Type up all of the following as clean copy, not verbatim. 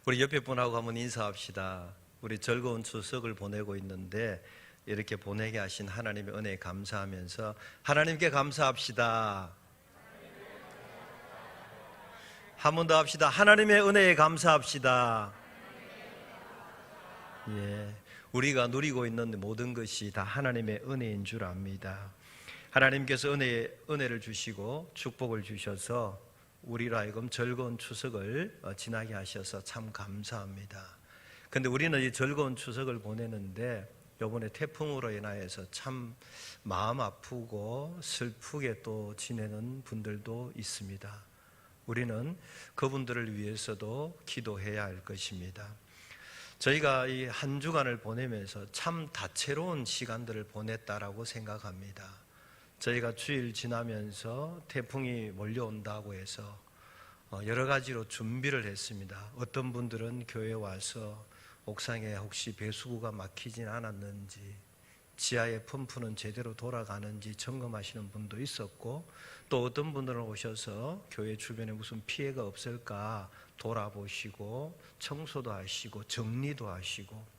우리 옆에 분하고 한번 인사합시다. 우리 즐거운 추석을 보내고 있는데 이렇게 보내게 하신 하나님의 은혜에 감사하면서 하나님께 감사합시다. 한 번 더 합시다. 하나님의 은혜에 감사합시다. 예, 우리가 누리고 있는 모든 것이 다 하나님의 은혜인 줄 압니다. 하나님께서 은혜를 주시고 축복을 주셔서 우리로 하여금 즐거운 추석을 지나게 하셔서 참 감사합니다. 근데 우리는 이 즐거운 추석을 보내는데 이번에 태풍으로 인하여서 참 마음 아프고 슬프게 또 지내는 분들도 있습니다. 우리는 그분들을 위해서도 기도해야 할 것입니다. 저희가 이 한 주간을 보내면서 참 다채로운 시간들을 보냈다라고 생각합니다. 저희가 주일 지나면서 태풍이 몰려온다고 해서 여러 가지로 준비를 했습니다. 어떤 분들은 교회에 와서 옥상에 혹시 배수구가 막히진 않았는지, 지하의 펌프는 제대로 돌아가는지 점검하시는 분도 있었고, 또 어떤 분들은 오셔서 교회 주변에 무슨 피해가 없을까 돌아보시고 청소도 하시고 정리도 하시고,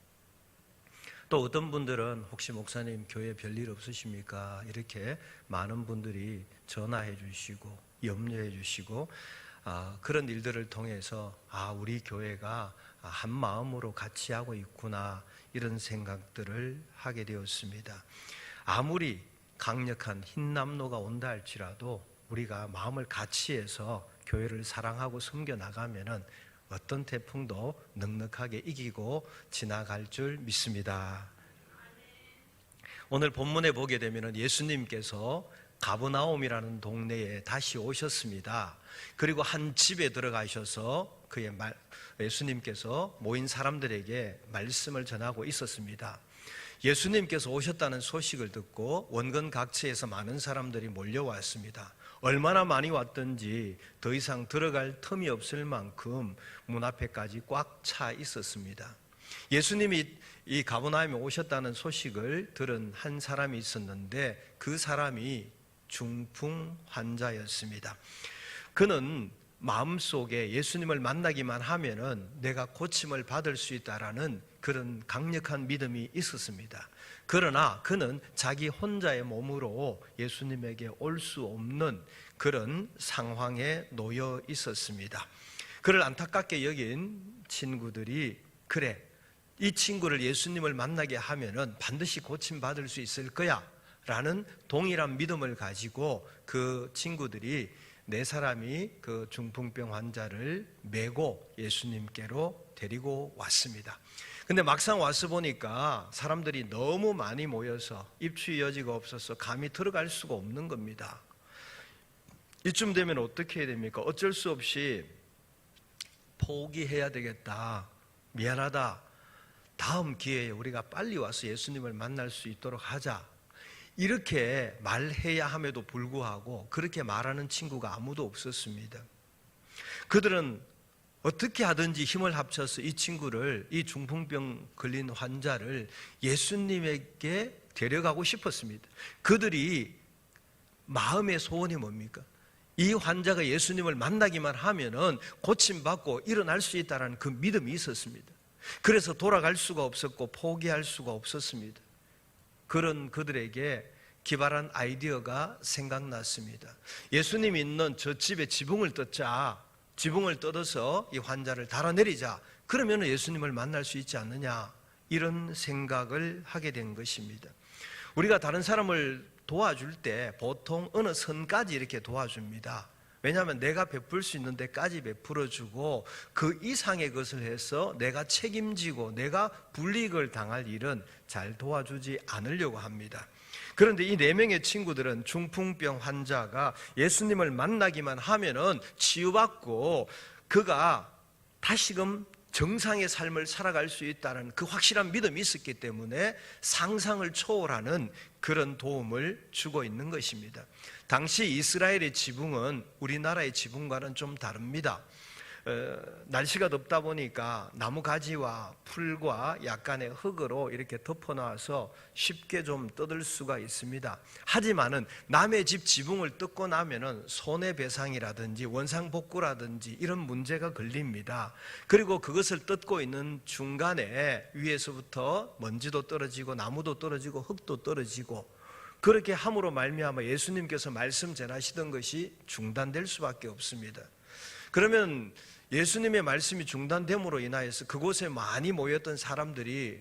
또 어떤 분들은 혹시 목사님 교회에 별일 없으십니까? 이렇게 많은 분들이 전화해 주시고 염려해 주시고, 그런 일들을 통해서 우리 교회가 한 마음으로 같이 하고 있구나, 이런 생각들을 하게 되었습니다. 아무리 강력한 흰남노가 온다 할지라도 우리가 마음을 같이 해서 교회를 사랑하고 섬겨 나가면은 어떤 태풍도 넉넉하게 이기고 지나갈 줄 믿습니다. 오늘 본문에 보게 되면 예수님께서 가버나움이라는 동네에 다시 오셨습니다. 그리고 한 집에 들어가셔서 예수님께서 모인 사람들에게 말씀을 전하고 있었습니다. 예수님께서 오셨다는 소식을 듣고 원근 각지에서 많은 사람들이 몰려왔습니다. 얼마나 많이 왔던지 더 이상 들어갈 틈이 없을 만큼 문 앞에까지 꽉 차 있었습니다. 예수님이 이 가버나움에 오셨다는 소식을 들은 한 사람이 있었는데 그 사람이 중풍 환자였습니다. 그는 마음속에 예수님을 만나기만 하면은 내가 고침을 받을 수 있다라는 그런 강력한 믿음이 있었습니다. 그러나 그는 자기 혼자의 몸으로 예수님에게 올 수 없는 그런 상황에 놓여 있었습니다. 그를 안타깝게 여긴 친구들이, 그래, 이 친구를 예수님을 만나게 하면은 반드시 고침받을 수 있을 거야 라는 동일한 믿음을 가지고 그 친구들이 네 사람이 그 중풍병 환자를 메고 예수님께로 데리고 왔습니다. 근데 막상 와서 보니까 사람들이 너무 많이 모여서 입추의 여지가 없어서 감히 들어갈 수가 없는 겁니다. 이쯤 되면 어떻게 해야 됩니까? 어쩔 수 없이 포기해야 되겠다, 미안하다, 다음 기회에 우리가 빨리 와서 예수님을 만날 수 있도록 하자, 이렇게 말해야 함에도 불구하고 그렇게 말하는 친구가 아무도 없었습니다. 그들은 어떻게 하든지 힘을 합쳐서 이 친구를, 이 중풍병 걸린 환자를 예수님에게 데려가고 싶었습니다. 그들이 마음의 소원이 뭡니까? 이 환자가 예수님을 만나기만 하면은 고침받고 일어날 수 있다는 그 믿음이 있었습니다. 그래서 돌아갈 수가 없었고 포기할 수가 없었습니다. 그런 그들에게 기발한 아이디어가 생각났습니다. 예수님이 있는 저 집에 지붕을 뜯자, 지붕을 뜯어서 이 환자를 달아내리자, 그러면 예수님을 만날 수 있지 않느냐, 이런 생각을 하게 된 것입니다. 우리가 다른 사람을 도와줄 때 보통 어느 선까지 이렇게 도와줍니다. 왜냐하면 내가 베풀 수 있는 데까지 베풀어주고 그 이상의 것을 해서 내가 책임지고 내가 불이익을 당할 일은 잘 도와주지 않으려고 합니다. 그런데 이 네 명의 친구들은 중풍병 환자가 예수님을 만나기만 하면은 치유받고 그가 다시금 정상의 삶을 살아갈 수 있다는 그 확실한 믿음이 있었기 때문에 상상을 초월하는 그런 도움을 주고 있는 것입니다. 당시 이스라엘의 지붕은 우리나라의 지붕과는 좀 다릅니다. 날씨가 덥다 보니까 나무 가지와 풀과 약간의 흙으로 이렇게 덮어놔서 쉽게 좀 뜯을 수가 있습니다. 하지만은 남의 집 지붕을 뜯고 나면은 손해배상이라든지 원상복구라든지 이런 문제가 걸립니다. 그리고 그것을 뜯고 있는 중간에 위에서부터 먼지도 떨어지고 나무도 떨어지고 흙도 떨어지고, 그렇게 함으로 말미암아 예수님께서 말씀 전하시던 것이 중단될 수밖에 없습니다. 그러면 예수님의 말씀이 중단됨으로 인하여서 그곳에 많이 모였던 사람들이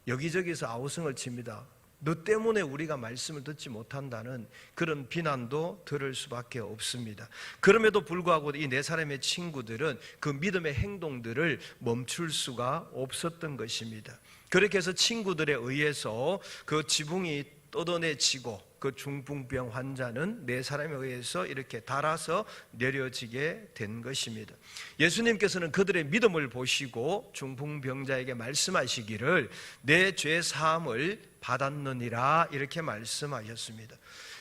여기저기서 아우성을 칩니다. 너 때문에 우리가 말씀을 듣지 못한다는 그런 비난도 들을 수밖에 없습니다. 그럼에도 불구하고 이 네 사람의 친구들은 그 믿음의 행동들을 멈출 수가 없었던 것입니다. 그렇게 해서 친구들에 의해서 그 지붕이 뜯어내지고 그 중풍병 환자는 네 사람에 의해서 이렇게 달아서 내려지게 된 것입니다. 예수님께서는 그들의 믿음을 보시고 중풍병자에게 말씀하시기를 내 죄 사함을 받았느니라 이렇게 말씀하셨습니다.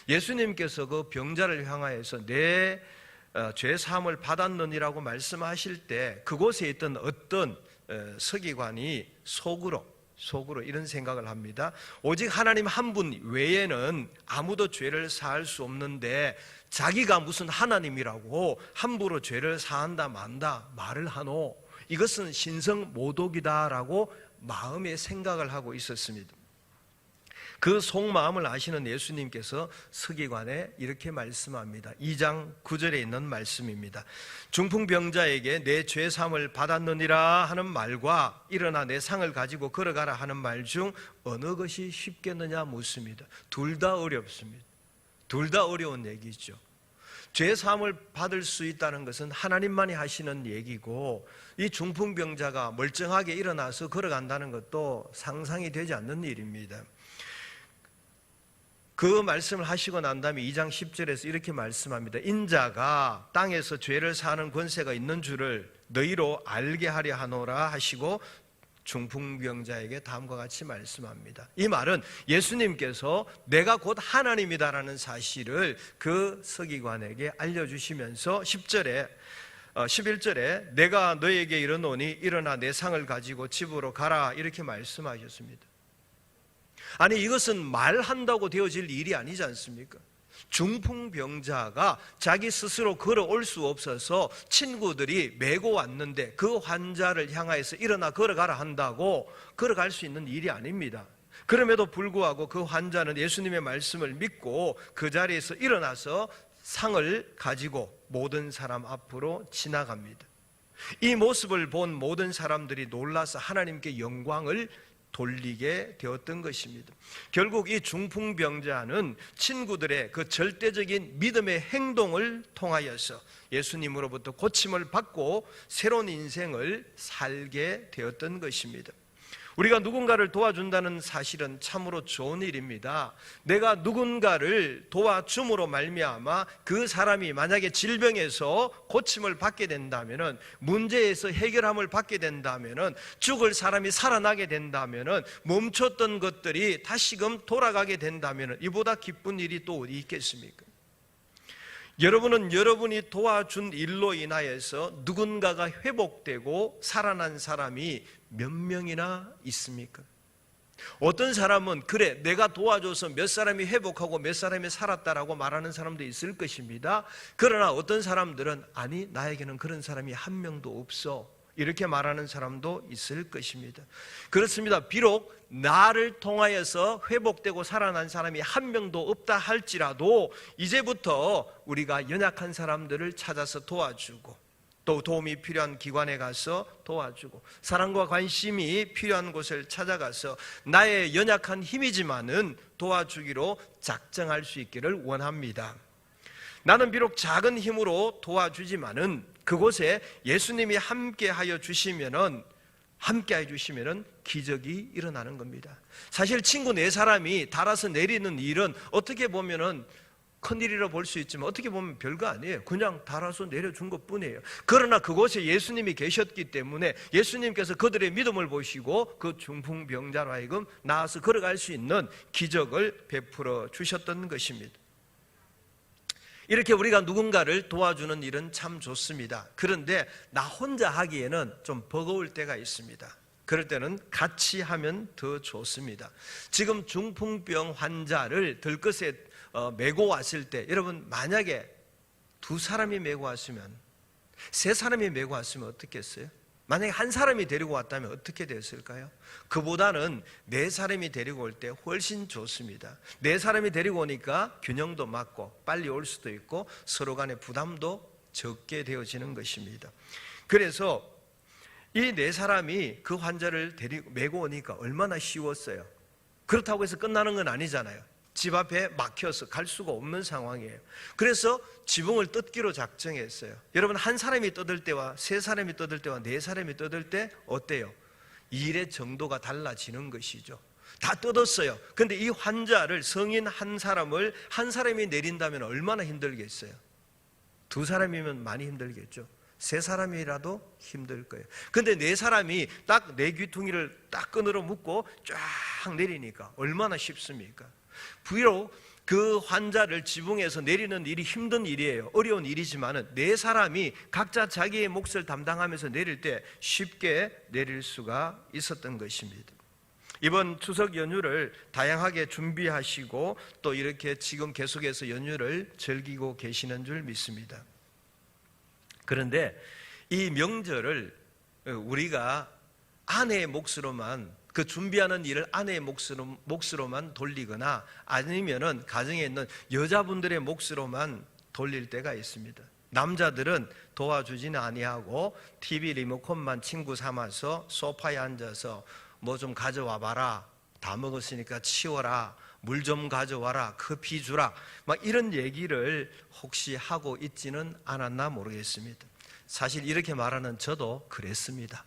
예수님께서 그 병자를 향하여서 내 죄 사함을 받았느니라고 말씀하실 때 그곳에 있던 어떤 서기관이 속으로 이런 생각을 합니다. 오직 하나님 한 분 외에는 아무도 죄를 사할 수 없는데 자기가 무슨 하나님이라고 함부로 죄를 사한다 만다 말을 하노? 이것은 신성모독이다라고 마음에 생각을 하고 있었습니다. 그 속마음을 아시는 예수님께서 서기관에 이렇게 말씀합니다. 2장 9절에 있는 말씀입니다. 중풍병자에게 내 죄사함을 받았느니라 하는 말과 일어나 내 상을 가지고 걸어가라 하는 말 중 어느 것이 쉽겠느냐 묻습니다. 둘 다 어렵습니다. 둘 다 어려운 얘기죠. 죄사함을 받을 수 있다는 것은 하나님만이 하시는 얘기고, 이 중풍병자가 멀쩡하게 일어나서 걸어간다는 것도 상상이 되지 않는 일입니다. 그 말씀을 하시고 난 다음에 2장 10절에서 이렇게 말씀합니다. 인자가 땅에서 죄를 사하는 권세가 있는 줄을 너희로 알게 하려 하노라 하시고 중풍병자에게 다음과 같이 말씀합니다. 이 말은 예수님께서 내가 곧 하나님이다라는 사실을 그 서기관에게 알려주시면서 11절에 내가 너에게 이르노니 일어나 내 상을 가지고 집으로 가라 이렇게 말씀하셨습니다. 아니, 이것은 말한다고 되어질 일이 아니지 않습니까? 중풍병자가 자기 스스로 걸어올 수 없어서 친구들이 메고 왔는데 그 환자를 향하여서 일어나 걸어가라 한다고 걸어갈 수 있는 일이 아닙니다. 그럼에도 불구하고 그 환자는 예수님의 말씀을 믿고 그 자리에서 일어나서 상을 가지고 모든 사람 앞으로 지나갑니다. 이 모습을 본 모든 사람들이 놀라서 하나님께 영광을 돌리게 되었던 것입니다. 결국 이 중풍병자는 친구들의 그 절대적인 믿음의 행동을 통하여서 예수님으로부터 고침을 받고 새로운 인생을 살게 되었던 것입니다. 우리가 누군가를 도와준다는 사실은 참으로 좋은 일입니다. 내가 누군가를 도와줌으로 말미암아 그 사람이 만약에 질병에서 고침을 받게 된다면, 문제에서 해결함을 받게 된다면, 죽을 사람이 살아나게 된다면, 멈췄던 것들이 다시금 돌아가게 된다면 이보다 기쁜 일이 또 어디 있겠습니까? 여러분은 여러분이 도와준 일로 인하여서 누군가가 회복되고 살아난 사람이 몇 명이나 있습니까? 어떤 사람은 그래 내가 도와줘서 몇 사람이 회복하고 몇 사람이 살았다라고 말하는 사람도 있을 것입니다. 그러나 어떤 사람들은 아니 나에게는 그런 사람이 한 명도 없어 이렇게 말하는 사람도 있을 것입니다. 그렇습니다. 비록 나를 통하여서 회복되고 살아난 사람이 한 명도 없다 할지라도 이제부터 우리가 연약한 사람들을 찾아서 도와주고 또 도움이 필요한 기관에 가서 도와주고 사랑과 관심이 필요한 곳을 찾아가서 나의 연약한 힘이지만은 도와주기로 작정할 수 있기를 원합니다. 나는 비록 작은 힘으로 도와주지만은 그곳에 예수님이 함께하여 주시면은 기적이 일어나는 겁니다. 사실 친구 네 사람이 달아서 내리는 일은 어떻게 보면은 큰일이라 볼 수 있지만 어떻게 보면 별거 아니에요. 그냥 달아서 내려준 것뿐이에요. 그러나 그곳에 예수님이 계셨기 때문에 예수님께서 그들의 믿음을 보시고 그 중풍병자로 하여금 나아서 걸어갈 수 있는 기적을 베풀어 주셨던 것입니다. 이렇게 우리가 누군가를 도와주는 일은 참 좋습니다. 그런데 나 혼자 하기에는 좀 버거울 때가 있습니다. 그럴 때는 같이 하면 더 좋습니다. 지금 중풍병 환자를 들것에 메고 왔을 때, 여러분 만약에 두 사람이 메고 왔으면, 세 사람이 메고 왔으면 어떻겠어요? 만약에 한 사람이 데리고 왔다면 어떻게 됐을까요? 그보다는 네 사람이 데리고 올 때 훨씬 좋습니다. 네 사람이 데리고 오니까 균형도 맞고 빨리 올 수도 있고 서로 간의 부담도 적게 되어지는 것입니다. 그래서 이 네 사람이 그 환자를 데리고 메고 오니까 얼마나 쉬웠어요. 그렇다고 해서 끝나는 건 아니잖아요. 집 앞에 막혀서 갈 수가 없는 상황이에요. 그래서 지붕을 뜯기로 작정했어요. 여러분, 한 사람이 떠들 때와 세 사람이 떠들 때와 네 사람이 떠들 때 어때요? 일의 정도가 달라지는 것이죠. 다 뜯었어요. 근데 이 환자를, 성인 한 사람을 한 사람이 내린다면 얼마나 힘들겠어요? 두 사람이면 많이 힘들겠죠. 세 사람이라도 힘들 거예요. 근데 네 사람이 딱 네 귀퉁이를 딱 끈으로 묶고 쫙 내리니까 얼마나 쉽습니까? 비록 그 환자를 지붕에서 내리는 일이 힘든 일이에요. 어려운 일이지만 네 사람이 각자 자기의 몫을 담당하면서 내릴 때 쉽게 내릴 수가 있었던 것입니다. 이번 추석 연휴를 다양하게 준비하시고 또 이렇게 지금 계속해서 연휴를 즐기고 계시는 줄 믿습니다. 그런데 이 명절을 우리가 아내의 몫으로만, 그 준비하는 일을 아내의 몫으로만 돌리거나 아니면은 가정에 있는 여자분들의 몫으로만 돌릴 때가 있습니다. 남자들은 도와주지는 아니하고 TV 리모컨만 친구 삼아서 소파에 앉아서 뭐 좀 가져와 봐라, 다 먹었으니까 치워라, 물 좀 가져와라, 커피 주라, 막 이런 얘기를 혹시 하고 있지는 않았나 모르겠습니다. 사실 이렇게 말하는 저도 그랬습니다.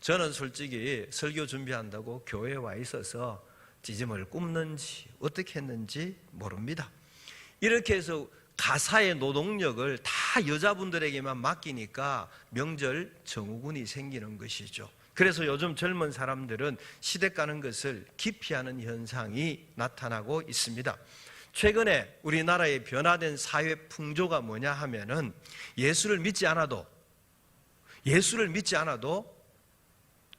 저는 솔직히 설교 준비한다고 교회에 와 있어서 찌짐을 굽는지 어떻게 했는지 모릅니다. 이렇게 해서 가사의 노동력을 다 여자분들에게만 맡기니까 명절 증후군이 생기는 것이죠. 그래서 요즘 젊은 사람들은 시댁 가는 것을 기피하는 현상이 나타나고 있습니다. 최근에 우리나라의 변화된 사회 풍조가 뭐냐 하면은 예수를 믿지 않아도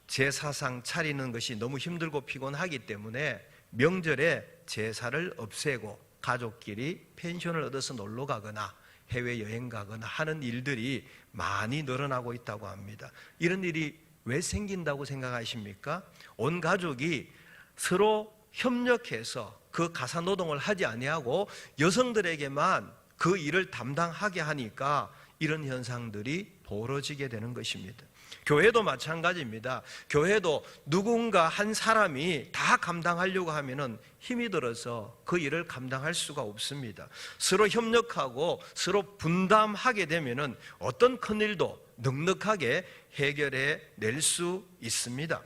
제사상 차리는 것이 너무 힘들고 피곤하기 때문에 명절에 제사를 없애고 가족끼리 펜션을 얻어서 놀러 가거나 해외여행 가거나 하는 일들이 많이 늘어나고 있다고 합니다. 이런 일이 왜 생긴다고 생각하십니까? 온 가족이 서로 협력해서 그 가사 노동을 하지 아니하고 여성들에게만 그 일을 담당하게 하니까 이런 현상들이 벌어지게 되는 것입니다. 교회도 마찬가지입니다. 교회도 누군가 한 사람이 다 감당하려고 하면은 힘이 들어서 그 일을 감당할 수가 없습니다. 서로 협력하고 서로 분담하게 되면은 어떤 큰 일도 넉넉하게 해결해 낼 수 있습니다.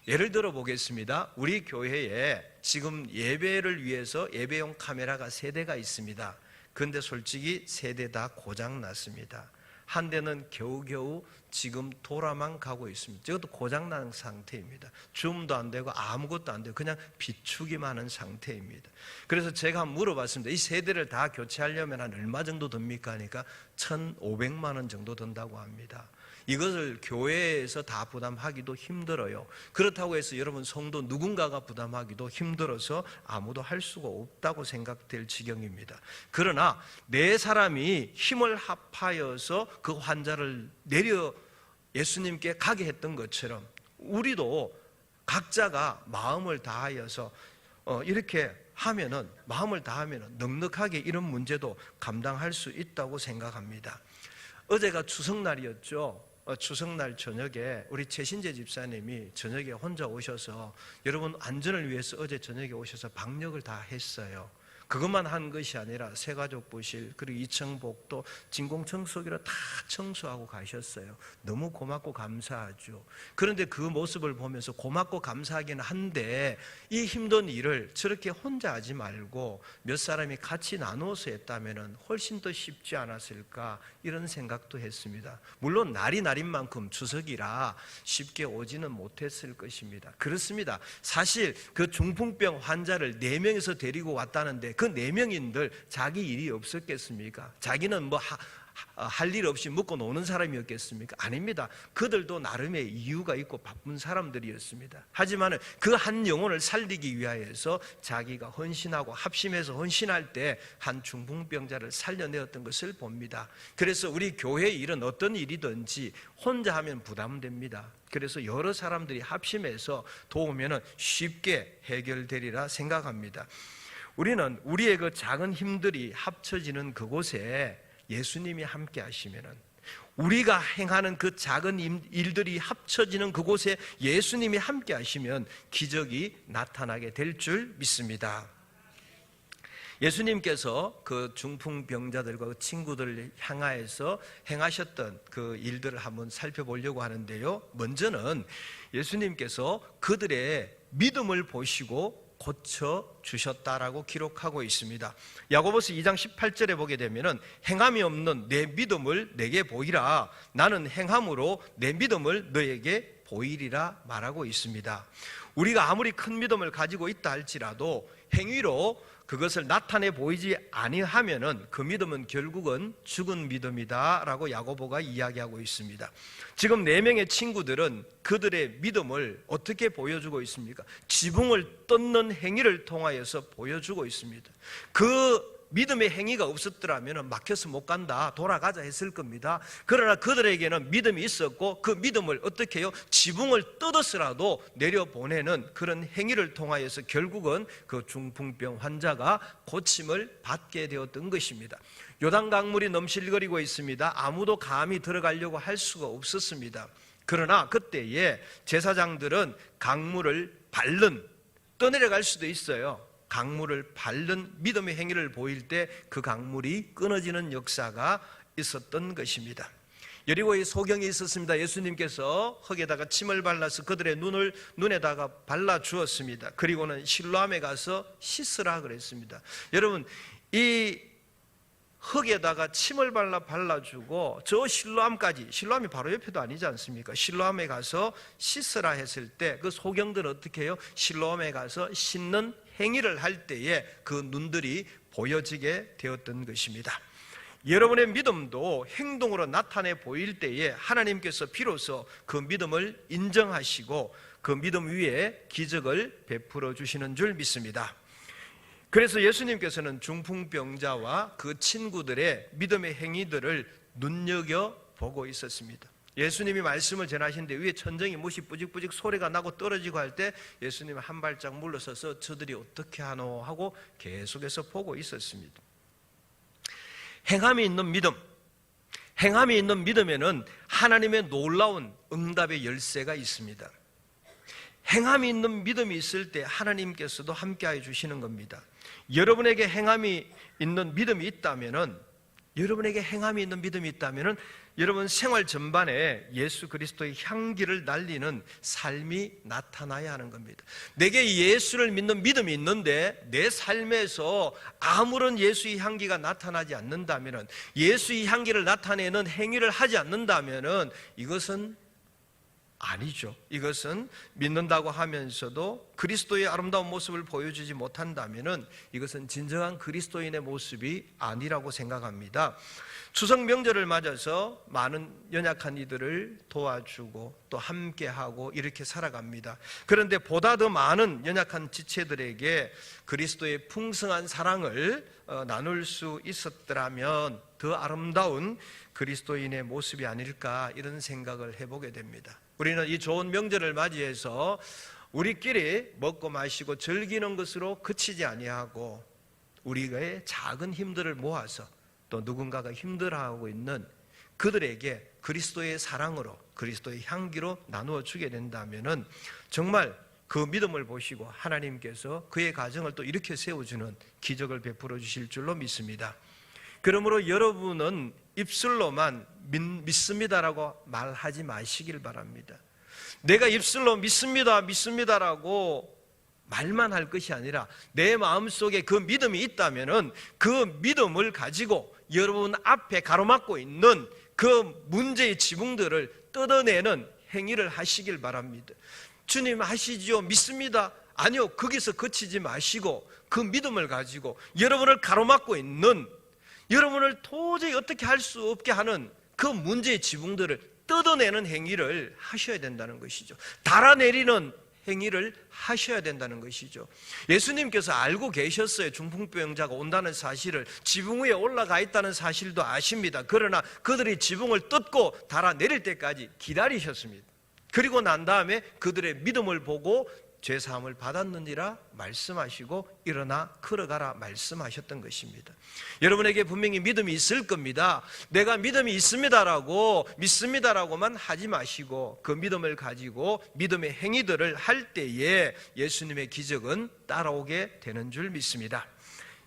예를 들어 보겠습니다. 우리 교회에 지금 예배를 위해서 예배용 카메라가 3대가 있습니다. 그런데 솔직히 3대 다 고장 났습니다. 한 대는 겨우겨우 지금 돌아만 가고 있습니다. 이것도 고장난 상태입니다. 줌도 안 되고 아무것도 안 되고 그냥 비추기만 하는 상태입니다. 그래서 제가 한번 물어봤습니다. 이 3대를 다 교체하려면 한 얼마 정도 듭니까? 하니까 1,500만 원 정도 든다고 합니다. 이것을 교회에서 다 부담하기도 힘들어요. 그렇다고 해서 여러분 성도 누군가가 부담하기도 힘들어서 아무도 할 수가 없다고 생각될 지경입니다. 그러나 네 사람이 힘을 합하여서 그 환자를 내려 예수님께 가게 했던 것처럼 우리도 각자가 마음을 다하여서 이렇게 하면은, 마음을 다하면은 넉넉하게 이런 문제도 감당할 수 있다고 생각합니다. 어제가 추석날이었죠. 추석날 저녁에 우리 최신재 집사님이 저녁에 혼자 오셔서 여러분 안전을 위해서 어제 저녁에 오셔서 방역을 다 했어요. 그것만 한 것이 아니라 새가족 부실 그리고 2층 복도 진공청소기로 다 청소하고 가셨어요. 너무 고맙고 감사하죠. 그런데 그 모습을 보면서 고맙고 감사하긴 한데 이 힘든 일을 저렇게 혼자 하지 말고 몇 사람이 같이 나누어서 했다면 훨씬 더 쉽지 않았을까 이런 생각도 했습니다. 물론 날이 날인 만큼 추석이라 쉽게 오지는 못했을 것입니다. 그렇습니다. 사실 그 중풍병 환자를 4명이서 데리고 왔다는데 그 4명인들 자기 일이 없었겠습니까? 자기는 뭐 할 일 없이 먹고 노는 사람이었겠습니까? 아닙니다. 그들도 나름의 이유가 있고 바쁜 사람들이었습니다. 하지만 그 한 영혼을 살리기 위하여서 자기가 헌신하고 합심해서 헌신할 때 한 중풍병자를 살려내었던 것을 봅니다. 그래서 우리 교회의 일은 어떤 일이든지 혼자 하면 부담됩니다. 그래서 여러 사람들이 합심해서 도우면 쉽게 해결되리라 생각합니다. 우리는 우리의 그 작은 힘들이 합쳐지는 그곳에 예수님이 함께 하시면은, 우리가 행하는 그 작은 일들이 합쳐지는 그곳에 예수님이 함께 하시면 기적이 나타나게 될 줄 믿습니다. 예수님께서 그 중풍병자들과 그 친구들을 향하여서 행하셨던 그 일들을 한번 살펴보려고 하는데요, 먼저는 예수님께서 그들의 믿음을 보시고 고쳐주셨다라고 기록하고 있습니다. 야고보서 2장 18절에 보게 되면 행함이 없는 내 믿음을 내게 보이라, 나는 행함으로 내 믿음을 너에게 보이리라 말하고 있습니다. 우리가 아무리 큰 믿음을 가지고 있다 할지라도 행위로 그것을 나타내 보이지 아니하면은 그 믿음은 결국은 죽은 믿음이다라고 야고보가 이야기하고 있습니다. 지금 4명의 친구들은 그들의 믿음을 어떻게 보여주고 있습니까? 지붕을 뜯는 행위를 통하여서 보여주고 있습니다. 그 믿음의 행위가 없었더라면 막혀서 못 간다, 돌아가자 했을 겁니다. 그러나 그들에게는 믿음이 있었고 그 믿음을 어떻게 해요? 지붕을 뜯어서라도 내려보내는 그런 행위를 통하여서 결국은 그 중풍병 환자가 고침을 받게 되었던 것입니다. 요단 강물이 넘실거리고 있습니다. 아무도 감히 들어가려고 할 수가 없었습니다. 그러나 그때에 제사장들은 강물을 떠내려갈 수도 있어요. 강물을 밟는 믿음의 행위를 보일 때 그 강물이 끊어지는 역사가 있었던 것입니다. 여리고에 소경이 있었습니다. 예수님께서 흙에다가 침을 발라서 그들의 눈에다가 발라 주었습니다. 그리고는 실로암에 가서 씻으라 그랬습니다. 여러분, 이 흙에다가 침을 발라주고 저 실로암까지, 실로암이 바로 옆에도 아니지 않습니까? 실로암에 가서 씻으라 했을 때 그 소경들은 어떻게 해요? 실로암에 가서 씻는 행위를 할 때에 그 눈들이 보여지게 되었던 것입니다. 여러분의 믿음도 행동으로 나타내 보일 때에 하나님께서 비로소 그 믿음을 인정하시고 그 믿음 위에 기적을 베풀어 주시는 줄 믿습니다. 그래서 예수님께서는 중풍병자와 그 친구들의 믿음의 행위들을 눈여겨보고 있었습니다. 예수님이 말씀을 전하시는데 위에 천정이 못이 뿌직뿌직 소리가 나고 떨어지고 할 때 예수님은 한 발짝 물러서서 저들이 어떻게 하노 하고 계속해서 보고 있었습니다. 행함이 있는 믿음, 행함이 있는 믿음에는 하나님의 놀라운 응답의 열쇠가 있습니다. 행함이 있는 믿음이 있을 때 하나님께서도 함께해 주시는 겁니다. 여러분에게 행함이 있는 믿음이 있다면은, 여러분 생활 전반에 예수 그리스도의 향기를 날리는 삶이 나타나야 하는 겁니다. 내게 예수를 믿는 믿음이 있는데 내 삶에서 아무런 예수의 향기가 나타나지 않는다면, 예수의 향기를 나타내는 행위를 하지 않는다면 이것은 아니죠. 이것은 믿는다고 하면서도 그리스도의 아름다운 모습을 보여주지 못한다면 이것은 진정한 그리스도인의 모습이 아니라고 생각합니다. 추석 명절을 맞아서 많은 연약한 이들을 도와주고 또 함께하고 이렇게 살아갑니다. 그런데 보다 더 많은 연약한 지체들에게 그리스도의 풍성한 사랑을 나눌 수 있었더라면 더 아름다운 그리스도인의 모습이 아닐까, 이런 생각을 해보게 됩니다. 우리는 이 좋은 명절을 맞이해서 우리끼리 먹고 마시고 즐기는 것으로 그치지 아니하고 우리의 작은 힘들을 모아서 또 누군가가 힘들어하고 있는 그들에게 그리스도의 사랑으로, 그리스도의 향기로 나누어 주게 된다면 정말 그 믿음을 보시고 하나님께서 그의 가정을 또 이렇게 세워주는 기적을 베풀어 주실 줄로 믿습니다. 그러므로 여러분은 입술로만 믿습니다라고 말하지 마시길 바랍니다. 내가 입술로 믿습니다라고 말만 할 것이 아니라 내 마음속에 그 믿음이 있다면 그 믿음을 가지고 여러분 앞에 가로막고 있는 그 문제의 지붕들을 뜯어내는 행위를 하시길 바랍니다. 주님 하시지요, 믿습니다. 아니요, 거기서 그치지 마시고 그 믿음을 가지고 여러분을 가로막고 있는, 여러분을 도저히 어떻게 할 수 없게 하는 그 문제의 지붕들을 뜯어내는 행위를 하셔야 된다는 것이죠. 달아내리는 행위를 하셔야 된다는 것이죠. 예수님께서 알고 계셨어요. 중풍병자가 온다는 사실을, 지붕 위에 올라가 있다는 사실도 아십니다. 그러나 그들이 지붕을 뜯고 달아내릴 때까지 기다리셨습니다. 그리고 난 다음에 그들의 믿음을 보고 죄사함을 받았느니라 말씀하시고 일어나 걸어가라 말씀하셨던 것입니다. 여러분에게 분명히 믿음이 있을 겁니다. 내가 믿음이 있습니다라고, 믿습니다라고만 하지 마시고 그 믿음을 가지고 믿음의 행위들을 할 때에 예수님의 기적은 따라오게 되는 줄 믿습니다.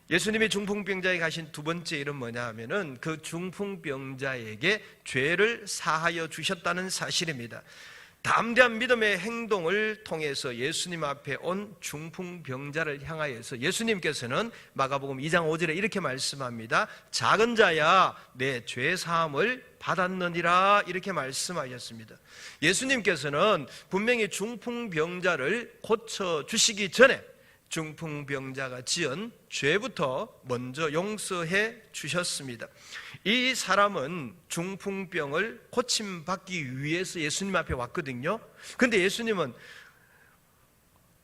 예수님이 중풍병자에게 하신 두 번째 일은 뭐냐 하면은 그 중풍병자에게 죄를 사하여 주셨다는 사실입니다. 담대한 믿음의 행동을 통해서 예수님 앞에 온 중풍병자를 향하여서 예수님께서는 마가복음 2장 5절에 이렇게 말씀합니다. 작은 자야, 내 죄사함을 받았느니라, 이렇게 말씀하셨습니다. 예수님께서는 분명히 중풍병자를 고쳐주시기 전에 중풍병자가 지은 죄부터 먼저 용서해 주셨습니다. 이 사람은 중풍병을 고침받기 위해서 예수님 앞에 왔거든요. 그런데 예수님은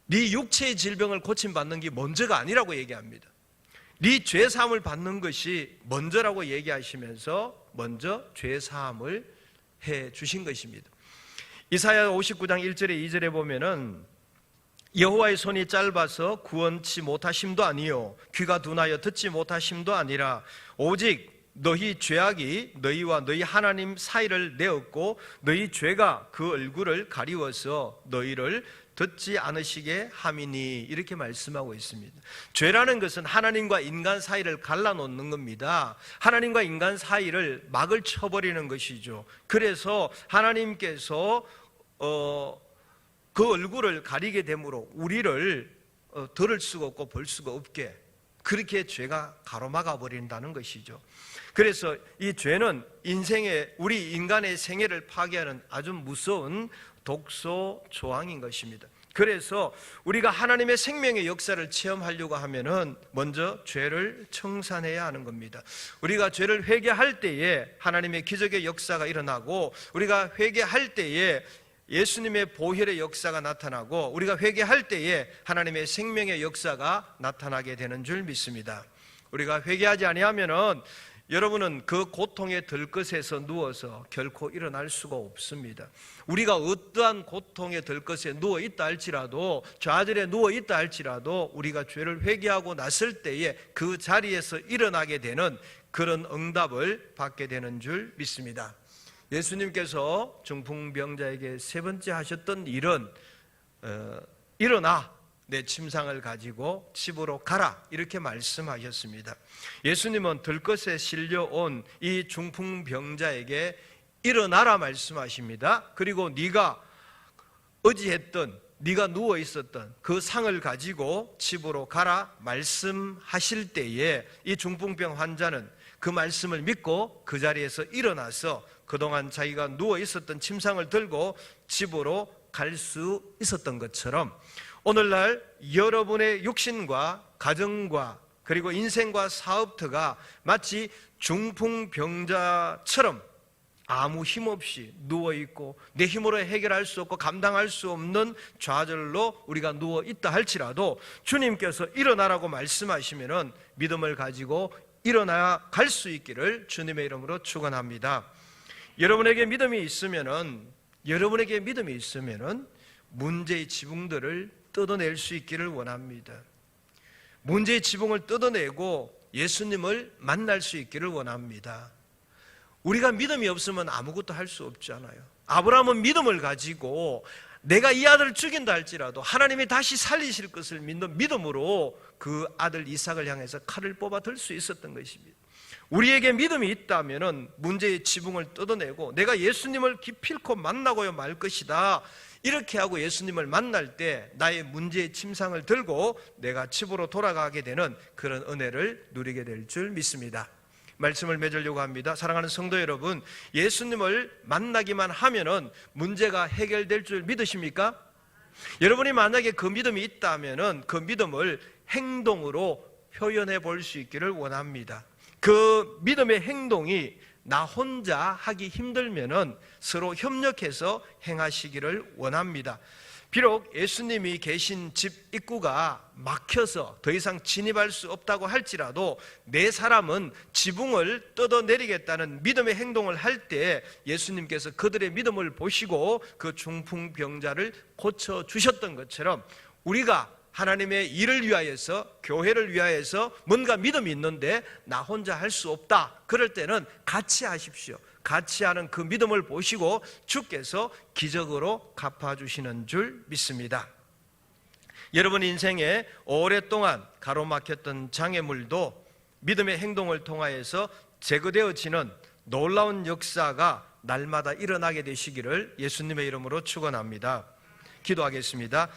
네 육체의 질병을 고침받는 게 먼저가 아니라고 얘기합니다. 네 죄사함을 받는 것이 먼저라고 얘기하시면서 먼저 죄사함을 해 주신 것입니다. 이사야 59장 1절에 2절에 보면은 여호와의 손이 짧아서 구원치 못하심도 아니요 귀가 둔하여 듣지 못하심도 아니라 오직 너희 죄악이 너희와 너희 하나님 사이를 내었고 너희 죄가 그 얼굴을 가리워서 너희를 듣지 않으시게 함이니, 이렇게 말씀하고 있습니다. 죄라는 것은 하나님과 인간 사이를 갈라놓는 겁니다. 하나님과 인간 사이를 막을 쳐버리는 것이죠. 그래서 하나님께서 그 얼굴을 가리게 되므로 우리를 들을 수가 없고 볼 수가 없게 그렇게 죄가 가로막아 버린다는 것이죠. 그래서 이 죄는 인생의, 우리 인간의 생애를 파괴하는 아주 무서운 독소 조항인 것입니다. 그래서 우리가 하나님의 생명의 역사를 체험하려고 하면은 먼저 죄를 청산해야 하는 겁니다. 우리가 죄를 회개할 때에 하나님의 기적의 역사가 일어나고, 우리가 회개할 때에 예수님의 보혈의 역사가 나타나고, 우리가 회개할 때에 하나님의 생명의 역사가 나타나게 되는 줄 믿습니다. 우리가 회개하지 아니하면은 여러분은 그 고통의 들것에서 누워서 결코 일어날 수가 없습니다. 우리가 어떠한 고통의 들것에 누워 있다 할지라도, 좌절에 누워 있다 할지라도 우리가 죄를 회개하고 났을 때에 그 자리에서 일어나게 되는 그런 응답을 받게 되는 줄 믿습니다. 예수님께서 중풍병자에게 세 번째 하셨던 일은 일어나 내 침상을 가지고 집으로 가라, 이렇게 말씀하셨습니다. 예수님은 들것에 실려온 이 중풍병자에게 일어나라 말씀하십니다. 그리고 네가 의지했던, 네가 누워 있었던 그 상을 가지고 집으로 가라 말씀하실 때에 이 중풍병 환자는 그 말씀을 믿고 그 자리에서 일어나서 그동안 자기가 누워 있었던 침상을 들고 집으로 갈 수 있었던 것처럼 오늘날 여러분의 육신과 가정과 그리고 인생과 사업터가 마치 중풍병자처럼 아무 힘없이 누워있고 내 힘으로 해결할 수 없고 감당할 수 없는 좌절로 우리가 누워있다 할지라도 주님께서 일어나라고 말씀하시면은 믿음을 가지고 일어나 갈 수 있기를 주님의 이름으로 축원합니다. 여러분에게 믿음이 있으면은 문제의 지붕들을 뜯어낼 수 있기를 원합니다. 문제의 지붕을 뜯어내고 예수님을 만날 수 있기를 원합니다. 우리가 믿음이 없으면 아무것도 할 수 없잖아요. 아브라함은 믿음을 가지고 내가 이 아들을 죽인다 할지라도 하나님이 다시 살리실 것을 믿는 믿음으로 그 아들 이삭을 향해서 칼을 뽑아 들 수 있었던 것입니다. 우리에게 믿음이 있다면 문제의 지붕을 뜯어내고 내가 예수님을 기필코 만나고야 말 것이다, 이렇게 하고 예수님을 만날 때 나의 문제의 침상을 들고 내가 집으로 돌아가게 되는 그런 은혜를 누리게 될 줄 믿습니다. 말씀을 맺으려고 합니다. 사랑하는 성도 여러분, 예수님을 만나기만 하면은 문제가 해결될 줄 믿으십니까? 여러분이 만약에 그 믿음이 있다면은 그 믿음을 행동으로 표현해 볼 수 있기를 원합니다. 그 믿음의 행동이 나 혼자 하기 힘들면은 서로 협력해서 행하시기를 원합니다. 비록 예수님이 계신 집 입구가 막혀서 더 이상 진입할 수 없다고 할지라도 네 사람은 지붕을 뜯어내리겠다는 믿음의 행동을 할 때 예수님께서 그들의 믿음을 보시고 그 중풍병자를 고쳐주셨던 것처럼 우리가 하나님의 일을 위하여서, 교회를 위하여서 뭔가 믿음이 있는데 나 혼자 할 수 없다, 그럴 때는 같이 하십시오. 같이 하는 그 믿음을 보시고 주께서 기적으로 갚아주시는 줄 믿습니다. 여러분 인생에 오랫동안 가로막혔던 장애물도 믿음의 행동을 통하여서 제거되어지는 놀라운 역사가 날마다 일어나게 되시기를 예수님의 이름으로 축원합니다. 기도하겠습니다.